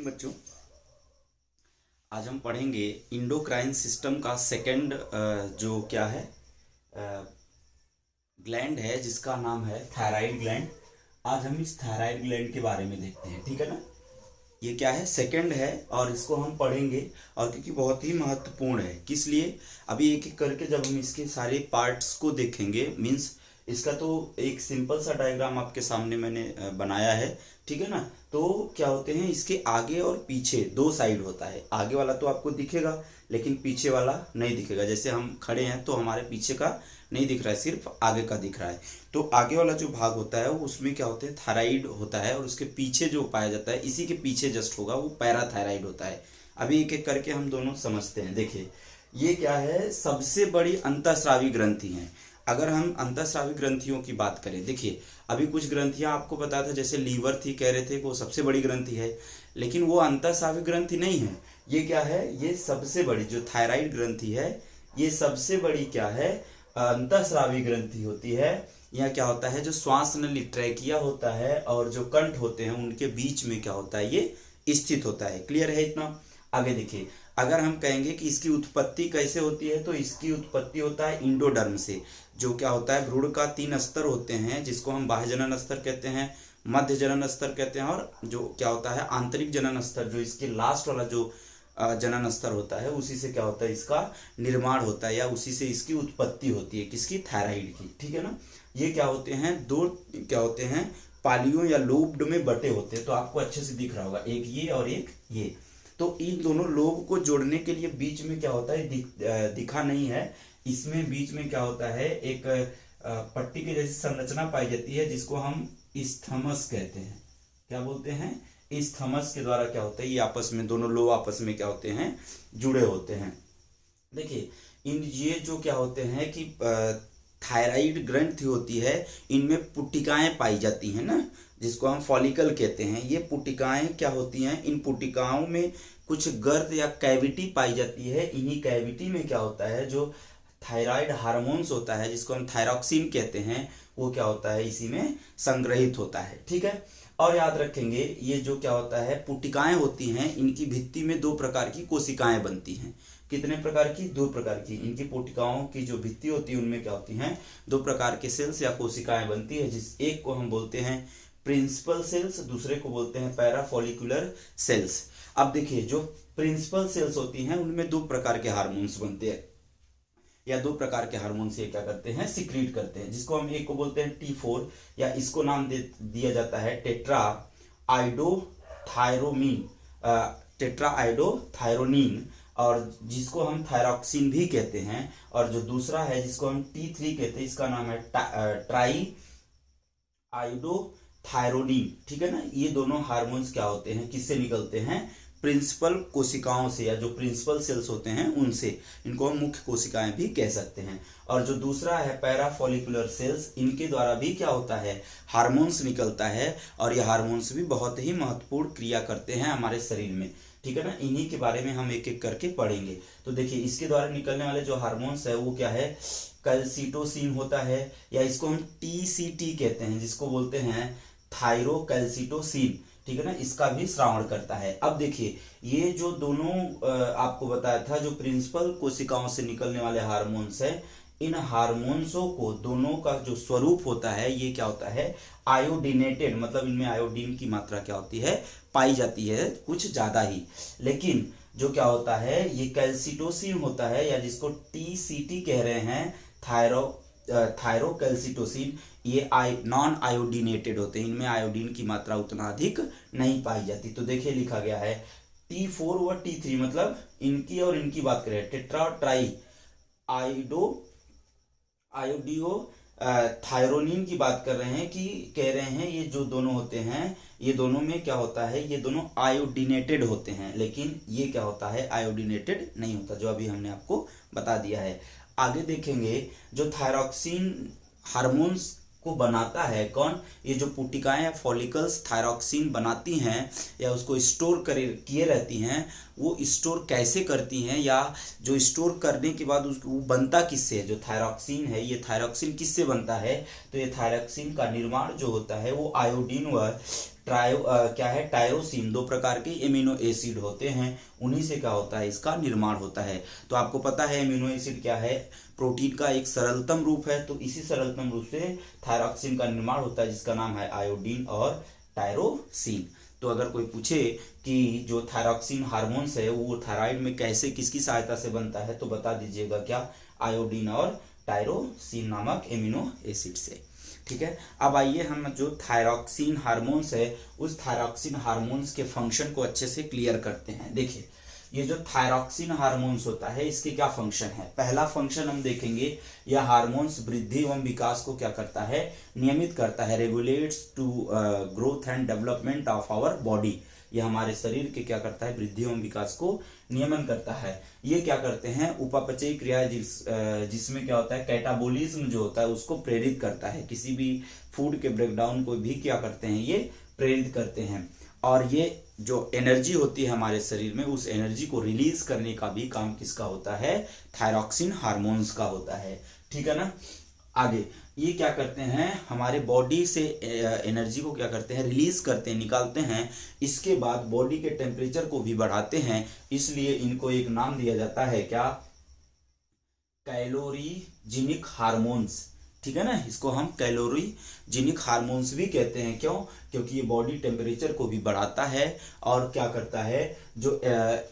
बच्चों, आज हम पढ़ेंगे इंडोक्राइन सिस्टम का सेकंड जो क्या है ग्लैंड है जिसका नाम है थायराइड ग्लैंड। आज हम इस थायराइड ग्लैंड के बारे में देखते हैं, ठीक है ना। ये क्या है, सेकंड है और इसको हम पढ़ेंगे और क्योंकि बहुत ही महत्वपूर्ण है, किस लिए अभी एक एक करके जब हम इसके सारे पार्ट्स को देखेंगे, मीन्स इसका तो एक सिंपल सा डायग्राम आपके सामने मैंने बनाया है, ठीक है ना। तो क्या होते हैं, इसके आगे और पीछे दो साइड होता है। आगे वाला तो आपको दिखेगा लेकिन पीछे वाला नहीं दिखेगा। जैसे हम खड़े हैं तो हमारे पीछे का नहीं दिख रहा है, सिर्फ आगे का दिख रहा है। तो आगे वाला जो भाग होता है उसमें क्या होता है, थायराइड होता है, और उसके पीछे जो पाया जाता है, इसी के पीछे जस्ट होगा, वो पैराथायराइड होता है। अभी एक एक करके हम दोनों समझते हैं। देखिए, ये क्या है, सबसे बड़ी अंतःस्रावी ग्रंथि है। अगर हम अंतःस्रावी ग्रंथियों की बात करें, देखिए अभी कुछ ग्रंथियां आपको पता था, जैसे लीवर थी, कह रहे थे कि वो सबसे बड़ी ग्रंथि है, लेकिन वो अंतःस्रावी ग्रंथि नहीं है। ये क्या है, ये सबसे बड़ी जो थायराइड ग्रंथि है, ये सबसे बड़ी क्या है, अंतःस्रावी ग्रंथि होती है। यह क्या होता है, जो श्वास नली ट्रैकिया होता है और जो कंठ होते हैं उनके बीच में क्या होता है, ये स्थित होता है। क्लियर है इतना। आगे देखिए, अगर हम कहेंगे कि इसकी उत्पत्ति कैसे होती है, तो इसकी उत्पत्ति होता है इंडोडर्म से। जो क्या होता है, भ्रूण का 3 स्तर होते हैं, जिसको हम बाह्य जनन स्तर कहते हैं, मध्य जनन स्तर कहते हैं, और जो क्या होता है आंतरिक जनन स्तर, जो इसके लास्ट वाला जो जनन स्तर होता है, उसी से क्या होता है, इसका निर्माण होता है, या उसी से इसकी उत्पत्ति होती है, किसकी, थायराइड की, ठीक है ना। ये क्या होते हैं, दो क्या होते हैं, पालियों या लोब्ड में बटे होते हैं। तो आपको अच्छे से दिख रहा होगा, एक ये और एक ये। तो इन दोनों लोब को जोड़ने के लिए बीच में क्या होता है, दिखा नहीं है, इसमें बीच में क्या होता है, एक पट्टी की जैसी संरचना पाई जाती है, जिसको हम इस्थमस कहते हैं। क्या बोलते हैं, इस्थमस के द्वारा क्या होता है, ये आपस में दोनों लोब आपस में क्या होते हैं, जुड़े होते हैं। देखिए, ये जो क्या होते हैं कि थायराइड ग्रंथि होती है, इनमें पुटिकाएं पाई जाती हैं ना, जिसको हम फॉलिकल कहते हैं। ये पुटिकाएं क्या होती हैं, इन पुटिकाओं में कुछ गर्त या कैविटी पाई जाती है। इन्हीं कैविटी में क्या होता है, जो थायराइड हार्मोन्स होता है, जिसको हम थायरॉक्सिन कहते हैं, वो क्या होता है, इसी में संग्रहित होता है, ठीक है। और याद रखेंगे, ये जो क्या होता है, पुटिकाएं होती हैं, इनकी भित्ति में 2 प्रकार की कोशिकाएं बनती हैं। कितने प्रकार की, 2 प्रकार की। इनकी पुटिकाओं की जो भित्ति होती है, उनमें क्या होती हैं, 2 प्रकार के सेल्स या कोशिकाएं बनती है, जिस एक को हम बोलते हैं प्रिंसिपल सेल्स, दूसरे को बोलते हैं पैराफॉलिकुलर सेल्स। अब देखिए, जो प्रिंसिपल सेल्स होती हैं, उनमें 2 प्रकार के हार्मोन्स बनते हैं, या 2 प्रकार के हार्मोन्स ये क्या करते हैं, सिक्रीट करते हैं, जिसको हम एक को बोलते हैं T4, या इसको नाम दिया जाता है टेट्रा आइडोथायरोनीन, और जिसको हम थायरॉक्सिन भी कहते हैं। और जो दूसरा है, जिसको हम T3 कहते हैं, इसका नाम है ट्राई आइडोथायरोनीन, ठीक है ना। ये दोनों हार्मोन्स क्या होते हैं, किससे निकलते हैं, प्रिंसिपल कोशिकाओं से, या जो प्रिंसिपल सेल्स होते हैं उनसे। इनको हम मुख्य कोशिकाएं भी कह सकते हैं। और जो दूसरा है पैराफॉलिकुलर सेल्स, इनके द्वारा भी क्या होता है, हार्मोन्स निकलता है, और ये हार्मोन्स भी बहुत ही महत्वपूर्ण क्रिया करते हैं हमारे शरीर में, ठीक है ना। इन्हीं के बारे में हम एक एक करके पढ़ेंगे। तो देखिए, इसके द्वारा निकलने वाले जो हार्मोन्स है वो क्या है, कैल्सिटोसिन होता है, या इसको हम TCT कहते हैं, जिसको बोलते हैं थायरोकैल्सिटोसिन, ठीक है ना। इसका भी श्रावण करता है। अब देखिए, ये जो दोनों आपको बताया था, जो प्रिंसिपल कोशिकाओं से निकलने वाले हार्मोन्स है, इन हार्मोन्सों को दोनों का जो स्वरूप होता है, ये क्या होता है, आयोडीनेटेड, मतलब इनमें आयोडीन की मात्रा क्या होती है, पाई जाती है, कुछ ज्यादा ही। लेकिन जो क्या होता है, ये कैल्सिटोसिन होता है, या जिसको TCT कह रहे हैं, थायरोकैल्सिटोसिन, ये नॉन आयोडीनेटेड होते हैं, इनमें आयोडीन की मात्रा उतना अधिक नहीं पाई जाती। तो देखिए, लिखा गया है T4 व T3, मतलब इनकी और इनकी बात करें, टेट्रा और ट्राई आयोडीओ थायरोनिन की बात कर रहे हैं, कि कह रहे हैं ये जो दोनों होते हैं, ये दोनों में क्या होता है, ये दोनों आयोडीनेटेड होते हैं, लेकिन ये क्या होता है, आयोडीनेटेड नहीं होता, जो अभी हमने आपको बता दिया है। आगे देखेंगे, जो थायरॉक्सिन हार्मोन्स को बनाता है कौन, ये जो पुटिकाएं फॉलिकल्स थायरॉक्सिन बनाती हैं, या उसको स्टोर किए रहती हैं, वो स्टोर कैसे करती हैं, या जो स्टोर करने के बाद उसको वो बनता किससे है, जो थायरॉक्सिन है, ये थायरॉक्सिन किससे बनता है, तो ये थायरॉक्सिन का निर्माण जो होता है वो आयोडीन व क्या है, टायरोसिन, 2 प्रकार के एमिनो एसिड होते हैं, उन्हीं से क्या होता है, इसका निर्माण होता है। तो आपको पता है एमिनो एसिड क्या है, प्रोटीन का एक सरलतम रूप है। तो इसी सरलतम रूप से थायरॉक्सिन का निर्माण होता है, जिसका नाम है आयोडीन और टायरोसिन। तो अगर कोई पूछे कि जो थायरॉक्सिन हार्मोन्स है वो थायराइड में कैसे, किसकी सहायता से बनता है, तो बता दीजिएगा क्या, आयोडीन और टायरोसिन नामक एमिनो एसिड से। ठीक है, अब आइए हम जो थायरॉक्सिन हार्मोन्स है उस थायरॉक्सिन हार्मोन्स के फंक्शन को अच्छे से क्लियर करते हैं। देखिए, ये जो थायरॉक्सिन हार्मोन्स होता है इसके क्या फंक्शन है। पहला फंक्शन हम देखेंगे, यह हार्मोन्स वृद्धि एवं विकास को क्या करता है, नियमित करता है, regulates to growth and development of our body. ये हमारे शरीर के क्या करता है, वृद्धि एवं विकास को नियमन करता है। ये क्या करते हैं, उपापचयी क्रिया जिसमें क्या होता है, कैटाबोलिज्म जो होता है उसको प्रेरित करता है, किसी भी फूड के ब्रेकडाउन को भी क्या करते हैं, ये प्रेरित करते हैं। और ये जो एनर्जी होती है हमारे शरीर में, उस एनर्जी को रिलीज करने का भी काम किसका होता है, थायरॉक्सिन हार्मोन्स का होता है। ठीक है ना। आगे ये क्या करते हैं, हमारे बॉडी से एनर्जी को क्या करते हैं, रिलीज करते हैं, निकालते हैं। इसके बाद बॉडी के टेम्परेचर को भी बढ़ाते हैं, इसलिए इनको एक नाम दिया जाता है क्या, कैलोरीजेनिक हार्मोन्स। ठीक है ना, इसको हम कैलोरीजेनिक हार्मोन्स भी कहते हैं। क्यों, क्योंकि ये बॉडी टेम्परेचर को भी बढ़ाता है और क्या करता है, जो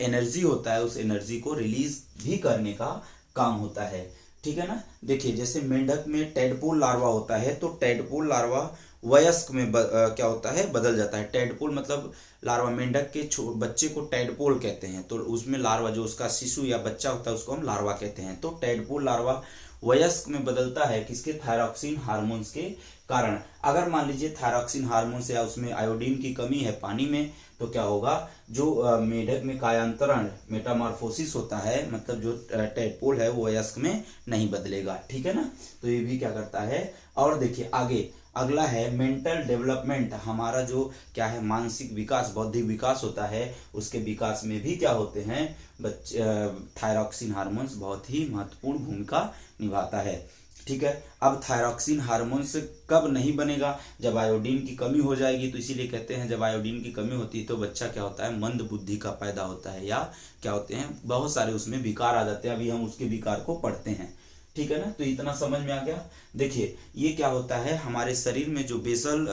एनर्जी होता है उस एनर्जी को रिलीज भी करने का काम होता है। ठीक है ना। देखिए, जैसे मेंढक में टेडपोल लार्वा होता है, तो टेडपोल लार्वा वयस्क में क्या होता है, बदल जाता है। टेडपोल मतलब लार्वा, मेंढक के बच्चे को टेडपोल कहते हैं, तो उसमें लार्वा जो उसका शिशु या बच्चा होता है उसको हम लार्वा कहते हैं। तो टेडपोल लार्वा वयस्क में बदलता है, किसके, थायरॉक्सिन हार्मोन्स के कारण। अगर मान लीजिए थायरॉक्सिन हार्मोन्स या उसमें आयोडीन की कमी है पानी में, तो क्या होगा, जो मेढक में कायांतरण, मेटामॉर्फोसिस होता है, मतलब जो टेडपोल है वो वयस्क में नहीं बदलेगा। ठीक है ना। तो ये भी क्या करता है। और देखिए आगे, अगला है मेंटल डेवलपमेंट। हमारा जो क्या है, मानसिक विकास, बौद्धिक विकास होता है, उसके विकास में भी क्या होते हैं, थायरॉक्सिन हार्मोन्स बहुत ही महत्वपूर्ण भूमिका निभाता है। ठीक है। अब थायरॉक्सिन हार्मोन्स कब नहीं बनेगा, जब आयोडीन की कमी हो जाएगी। तो इसीलिए कहते हैं जब आयोडीन की कमी होती है तो बच्चा क्या होता है, मंद बुद्धि का पैदा होता है, या क्या होते हैं, बहुत सारे उसमें विकार आ जाते हैं। अभी हम उसके विकार को पढ़ते हैं। ठीक है ना। तो इतना समझ में आ गया। देखिए, ये क्या होता है, हमारे शरीर में जो बेसल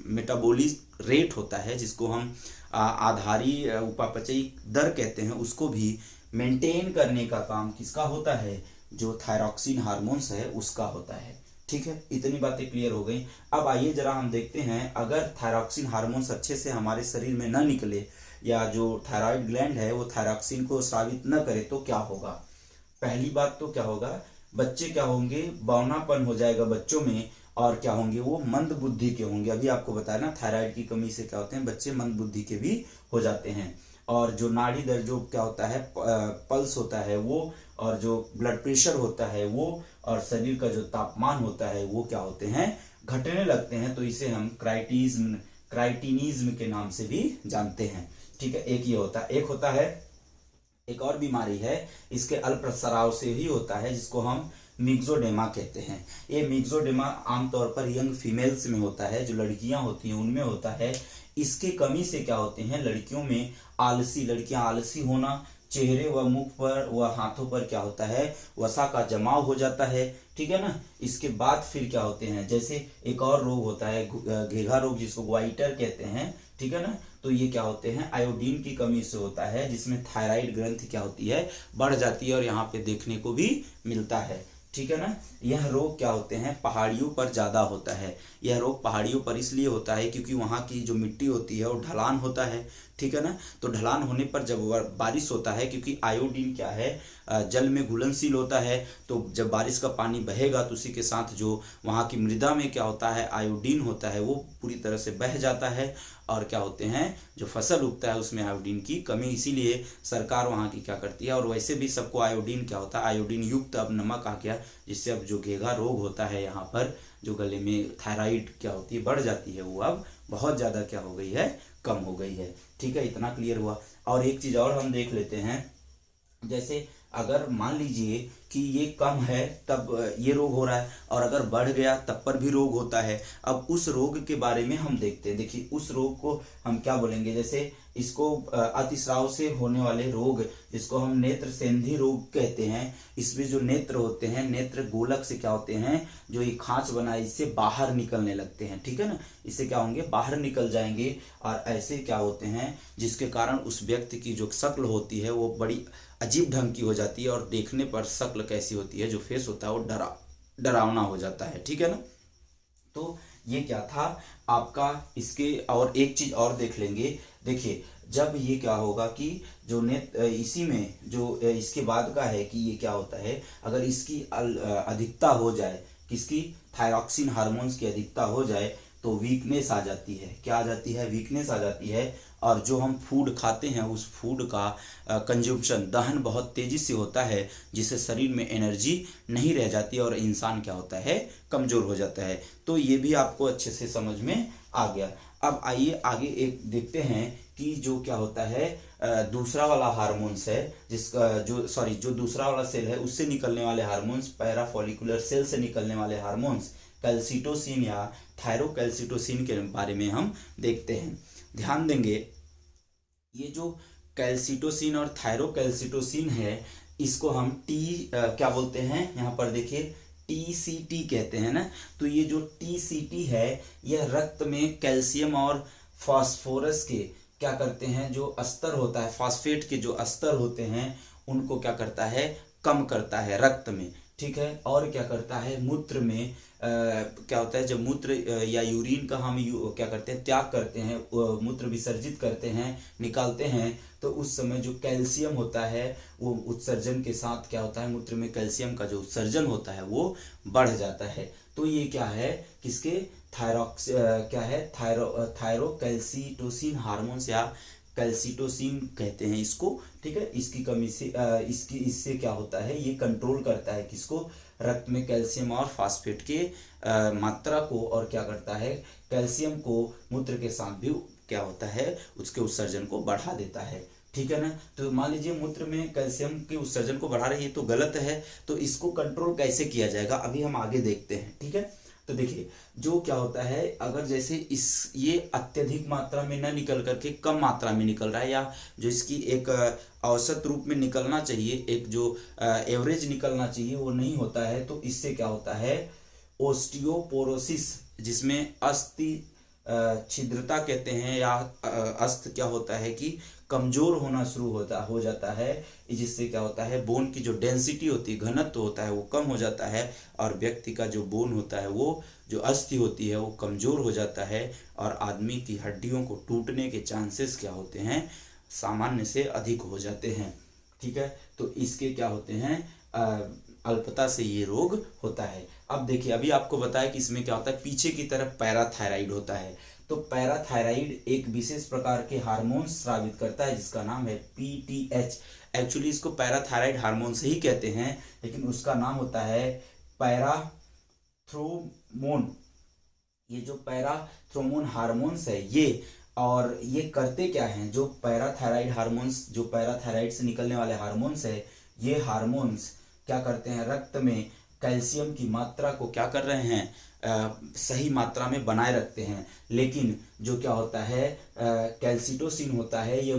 मेटाबॉलिक रेट होता है, जिसको हम आधारी उपापचयी दर कहते हैं, उसको भी मेंटेन करने का काम किसका होता है, जो थायरॉक्सिन हार्मोन्स है उसका होता है। ठीक है, इतनी बातें क्लियर हो गई। अब आइए जरा हम देखते हैं, अगर थायरॉक्सिन हार्मोन्स अच्छे से हमारे शरीर में न निकले, या जो थायराइड ग्लैंड है वो थायरॉक्सिन को स्रावित न करे, तो क्या होगा। पहली बात तो क्या होगा, बच्चे क्या होंगे, बौनापन हो जाएगा बच्चों में, और क्या होंगे, वो मंद बुद्धि के होंगे। अभी आपको बताया ना, थायराइड की कमी से क्या होते हैं, बच्चे मंद बुद्धि के भी हो जाते हैं। और जो नाड़ी दर, जो क्या होता है, पल्स होता है वो, और जो ब्लड प्रेशर होता है वो, और शरीर का जो तापमान होता है वो क्या होते हैं, घटने लगते हैं। तो इसे हम क्राइटिनिज्म के नाम से भी जानते हैं। ठीक है, एक ये होता है। एक और बीमारी है, इसके अल्पस्राव से ही होता है, जिसको हम मिक्सोडेमा कहते हैं। ये मिक्सोडेमा आमतौर पर यंग फीमेल्स में होता है, जो लड़कियां होती हैं उनमें होता है। इसके कमी से क्या होते हैं, लड़कियों में लड़कियां आलसी होना, चेहरे व मुख पर व हाथों पर क्या होता है, वसा का जमाव हो जाता है। ठीक है ना। इसके बाद फिर क्या होते हैं, जैसे एक और रोग होता है घेघा रोग, जिसको ग्वाइटर कहते हैं। ठीक है ना। तो ये क्या होते हैं, आयोडीन की कमी से होता है, जिसमें थायराइड ग्रंथि क्या होती है, बढ़ जाती है, और यहाँ पे देखने को भी मिलता है। ठीक है ना। यह रोग क्या होते हैं, पहाड़ियों पर ज्यादा होता है। यह रोग पहाड़ियों पर इसलिए होता है क्योंकि वहाँ की जो मिट्टी होती है वो ढलान होता है। ठीक है ना। तो ढलान होने पर जब बारिश होता है, क्योंकि आयोडीन क्या है, जल में घुलनशील होता है, तो जब बारिश का पानी बहेगा तो उसी के साथ जो वहाँ की मृदा में क्या होता है, आयोडीन होता है, वो पूरी तरह से बह जाता है, और क्या होते हैं, जो फसल उगता है उसमें आयोडीन की कमी। इसीलिए सरकार वहाँ की क्या करती है, और वैसे भी सबको आयोडीन क्या होता है, आयोडीन युक्त अब नमक आ गया, जिससे अब जो घेघा रोग होता है, यहाँ पर जो गले में थायराइड क्या होती है, बढ़ जाती है, वो अब बहुत ज्यादा क्या हो गई है, कम हो गई है। ठीक है, इतना क्लियर हुआ। और एक चीज और हम देख लेते हैं, जैसे अगर मान लीजिए कि ये कम है तब ये रोग हो रहा है, और अगर बढ़ गया तब पर भी रोग होता है। अब उस रोग के बारे में हम देखते हैं। देखिए उस रोग को हम क्या बोलेंगे, जैसे इसको अतिस्राव से होने वाले रोग, जिसको हम नेत्र सेंधी रोग कहते हैं। इसमें जो नेत्र होते हैं, नेत्र गोलक से क्या होते हैं, जो ये खांच बनाए इससे बाहर निकलने लगते हैं, ठीक है ना। इससे क्या होंगे, बाहर निकल जाएंगे, और ऐसे क्या होते हैं जिसके कारण उस व्यक्ति की जो शक्ल होती है वो बड़ी अजीब ढंग की हो जाती है, और देखने पर शक्ल कैसी होती है, जो फेस होता है वो डरावना हो जाता है, ठीक है ना। तो ये क्या था आपका, इसके और एक चीज और देख लेंगे। देखिए जब ये क्या होगा कि जो इसी में जो इसके बाद का है कि ये क्या होता है, अगर इसकी अधिकता हो जाए, किसकी, थायरॉक्सिन हार्मोन्स की अधिकता हो जाए, तो वीकनेस आ जाती है। क्या आ जाती है, वीकनेस आ जाती है। और जो हम फूड खाते हैं उस फूड का कंज्यूम्शन, दहन बहुत तेजी से होता है, जिससे शरीर में एनर्जी नहीं रह जाती और इंसान क्या होता है, कमजोर हो जाता है। तो ये भी आपको अच्छे से समझ में आ गया। अब आइए आगे एक देखते हैं कि जो क्या होता है दूसरा वाला हार्मोन्स है, जिसका जो दूसरा वाला सेल है उससे निकलने वाले हार्मोन्स, पैराफोलिकुलर सेल से निकलने वाले हार्मोन्स, कैल्सिटोसिन या थायरोकैल्सिटोसिन के बारे में हम देखते हैं। ध्यान देंगे, ये जो कैल्सिटोसिन और थायरोकैल्सिटोसिन है, इसको हम क्या बोलते हैं, यहाँ पर देखिए TCT कहते हैं ना। तो ये जो TCT है, यह रक्त में कैल्शियम और फास्फोरस के क्या करते हैं, जो स्तर होता है, फास्फेट के जो स्तर होते हैं उनको क्या करता है, कम करता है रक्त में, ठीक है। और क्या करता है, मूत्र में क्या होता है, जब मूत्र या यूरिन का हम क्या करते हैं, त्याग करते हैं, मूत्र विसर्जित करते हैं, निकालते हैं, तो उस समय जो कैल्शियम होता है वो उत्सर्जन के साथ क्या होता है, मूत्र में कैल्शियम का जो उत्सर्जन होता है वो बढ़ जाता है। तो ये क्या है, किसके, थायरोकैल्सिटोसिन हार्मोन्स या कैल्सिटोसिन कहते हैं इसको, ठीक है। इसकी कमी से इससे क्या होता है, ये कंट्रोल करता है किसको, रक्त में कैल्शियम और फास्फेट के मात्रा को, और क्या करता है, कैल्शियम को मूत्र के साथ भी क्या होता है, उसके उत्सर्जन को बढ़ा देता है, ठीक है ना। तो मान लीजिए मूत्र में कैल्शियम के उत्सर्जन को बढ़ा रही है, तो गलत है। तो इसको कंट्रोल कैसे किया जाएगा, अभी हम आगे देखते हैं, ठीक है। तो देखिए जो क्या होता है, अगर जैसे ये अत्यधिक मात्रा में न निकल करके कम मात्रा में निकल रहा है, या जो इसकी एक औसत रूप में निकलना चाहिए, एक जो एवरेज निकलना चाहिए वो नहीं होता है, तो इससे क्या होता है, ओस्टियोपोरोसिस, जिसमें अस्थि छिद्रता कहते हैं, या अस्त क्या होता है कि कमजोर होना शुरू हो जाता है, जिससे क्या होता है, बोन की जो डेंसिटी होती है, घनत्व होता है वो कम हो जाता है, और व्यक्ति का जो बोन होता है, वो जो अस्थि होती है वो कमजोर हो जाता है, और आदमी की हड्डियों को टूटने के चांसेस क्या होते हैं, सामान्य से अधिक हो जाते हैं, ठीक है। तो इसके क्या होते हैं, अल्पता से ये रोग होता है। अब देखिए अभी आपको बताया कि इसमें क्या होता है, पीछे की तरफ पैराथायराइड होता है। तो पैराथायराइड एक विशेष प्रकार के हार्मोन स्रावित करता है, जिसका नाम है PTH। एक्चुअली इसको पैराथायराइड हार्मोन से ही कहते हैं, लेकिन उसका नाम होता है पैराथ्रोमोन। ये जो पैराथ्रोमोन हार्मोन्स है ये, और ये करते क्या हैं, जो पैराथायराइड हार्मोन्स, जो पैराथायराइड से निकलने वाले हार्मोन्स है, ये हार्मोन्स क्या करते हैं, रक्त में कैल्शियम की मात्रा को क्या कर रहे हैं, सही मात्रा में बनाए रखते हैं। लेकिन जो क्या होता है, कैल्सिटोसिन होता है, ये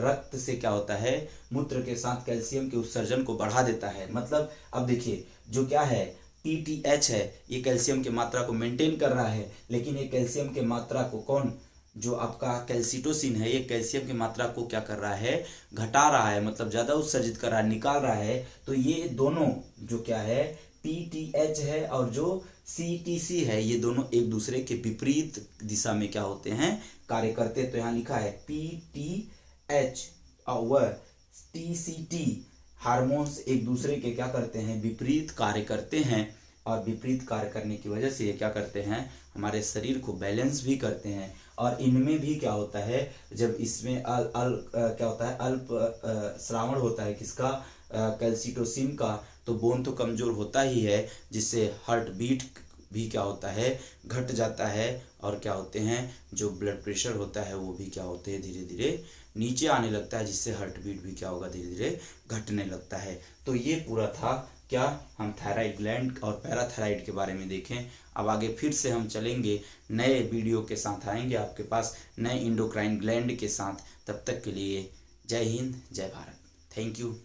रक्त से क्या होता है, मूत्र के साथ कैल्शियम के उत्सर्जन को बढ़ा देता है। मतलब अब देखिए जो क्या है, PTH है, ये कैल्शियम की मात्रा को मेंटेन कर रहा है, लेकिन ये कैल्शियम की मात्रा को कौन, जो आपका कैल्सिटोसिन है, ये कैल्शियम की मात्रा को क्या कर रहा है, घटा रहा है, मतलब ज्यादा उत्सर्जित कर रहा है, निकाल रहा है। तो ये दोनों जो क्या है, PTH है और जो CTC है, ये दोनों एक दूसरे के विपरीत दिशा में क्या होते हैं, कार्य करते हैं। तो यहाँ लिखा है PTH और TCT हार्मोन्स एक दूसरे के क्या करते हैं, विपरीत कार्य करते हैं, और विपरीत कार्य करने की वजह से ये क्या करते हैं, हमारे शरीर को बैलेंस भी करते हैं। और इनमें भी क्या होता है, जब इसमें क्या होता है, अल्प श्रावण होता है किसका, कैल्सिटोसिन का, तो बोन तो कमजोर होता ही है, जिससे हार्ट बीट भी क्या होता है, घट जाता है, और क्या होते हैं, जो ब्लड प्रेशर होता है वो भी क्या होते हैं, धीरे धीरे नीचे आने लगता है, जिससे हार्ट बीट भी क्या होगा, धीरे धीरे घटने लगता है। तो ये पूरा था क्या हम थायराइड ग्लैंड और पैराथायराइड के बारे में देखें। अब आगे फिर से हम चलेंगे, नए वीडियो के साथ आएंगे आपके पास, नए इंडोक्राइन ग्लैंड के साथ। तब तक के लिए जय हिंद, जय भारत। Thank you.